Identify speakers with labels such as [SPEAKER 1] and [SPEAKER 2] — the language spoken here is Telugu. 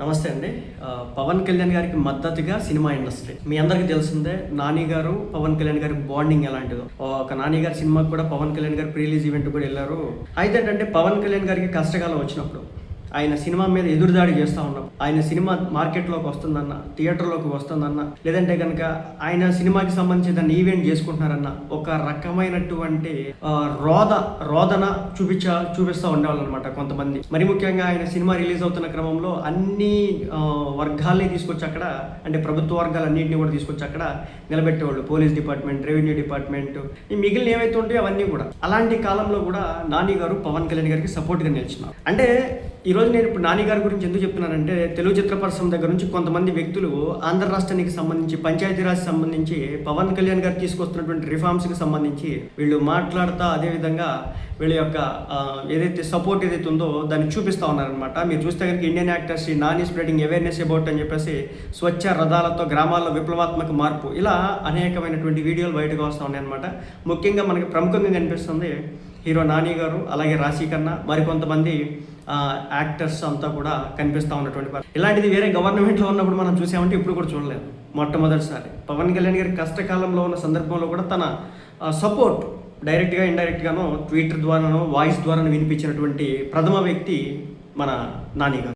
[SPEAKER 1] నమస్తే అండి. పవన్ కళ్యాణ్ గారికి మద్దతుగా సినిమా ఇండస్ట్రీ మీ అందరికీ తెలిసిందే. నాని గారు పవన్ కళ్యాణ్ గారి బాండింగ్ ఎలాంటిదో. ఒక నాని గారి సినిమాకి కూడా పవన్ కళ్యాణ్ గారు ప్రీ రిలీజ్ ఈవెంట్ కూడా వెళ్ళారు. అయితే ఏంటంటే పవన్ కళ్యాణ్ గారికి కష్టకాలం వచ్చినప్పుడు, ఆయన సినిమా మీద ఎదురుదాడి చేస్తూ ఉన్నాం, ఆయన సినిమా మార్కెట్లోకి వస్తుందన్న, థియేటర్లోకి వస్తుందన్న, లేదంటే కనుక ఆయన సినిమాకి సంబంధించి దాన్ని ఈవెంట్ చేసుకుంటున్నారన్న ఒక రకమైనటువంటి రోదన చూపిస్తూ ఉండేవాళ్ళు అనమాట కొంతమంది. మరి ముఖ్యంగా ఆయన సినిమా రిలీజ్ అవుతున్న క్రమంలో అన్ని వర్గాల్ని తీసుకొచ్చి అక్కడ, అంటే ప్రభుత్వ వర్గాలన్నింటినీ కూడా తీసుకొచ్చి అక్కడ నిలబెట్టేవాళ్ళు. పోలీస్ డిపార్ట్మెంట్, రెవెన్యూ డిపార్ట్మెంట్, ఈ మిగిలిన ఏవైతే ఉంటాయో అవన్నీ కూడా. అలాంటి కాలంలో కూడా నాని గారు పవన్ కళ్యాణ్ గారికి సపోర్ట్గా నిలిచినారు. అంటే ఈరోజు నేను ఇప్పుడు నాని గారి గురించి ఎందుకు చెప్తున్నానంటే, తెలుగు చిత్ర పరిశ్రమ దగ్గర నుంచి కొంతమంది వ్యక్తులు ఆంధ్ర రాష్ట్రానికి సంబంధించి, పంచాయతీరాజ్ సంబంధించి, పవన్ కళ్యాణ్ గారు తీసుకొస్తున్నటువంటి రిఫార్మ్స్కి సంబంధించి వీళ్ళు మాట్లాడుతూ, అదేవిధంగా వీళ్ళ యొక్క ఏదైతే సపోర్ట్ ఏదైతే ఉందో దాన్ని చూపిస్తూ ఉన్నారనమాట. మీరు చూస్తే కనుక Indian actors Nani spreading awareness about అని చెప్పేసి స్వచ్ఛ రథాలతో గ్రామాల్లో విప్లవాత్మక మార్పు, ఇలా అనేకమైనటువంటి వీడియోలు బయటకు వస్తూ ఉన్నాయన్నమాట. ముఖ్యంగా మనకి ప్రముఖంగా కనిపిస్తుంది హీరో నాని గారు, అలాగే రాశి ఖన్నా, మరికొంతమంది యాక్టర్స్ అంతా కూడా కనిపిస్తూ ఉన్నటువంటి. ఇలాంటిది వేరే గవర్నమెంట్లో ఉన్నప్పుడు మనం చూసామంటే ఇప్పుడు కూడా చూడలేదు. మొట్టమొదటిసారి పవన్ కళ్యాణ్ గారి కష్టకాలంలో ఉన్న సందర్భంలో కూడా తన సపోర్ట్ డైరెక్ట్గా ఇండైరెక్ట్గానో ట్విట్టర్ ద్వారానో వాయిస్ ద్వారానో వినిపించినటువంటి ప్రథమ వ్యక్తి మన నాని గారు.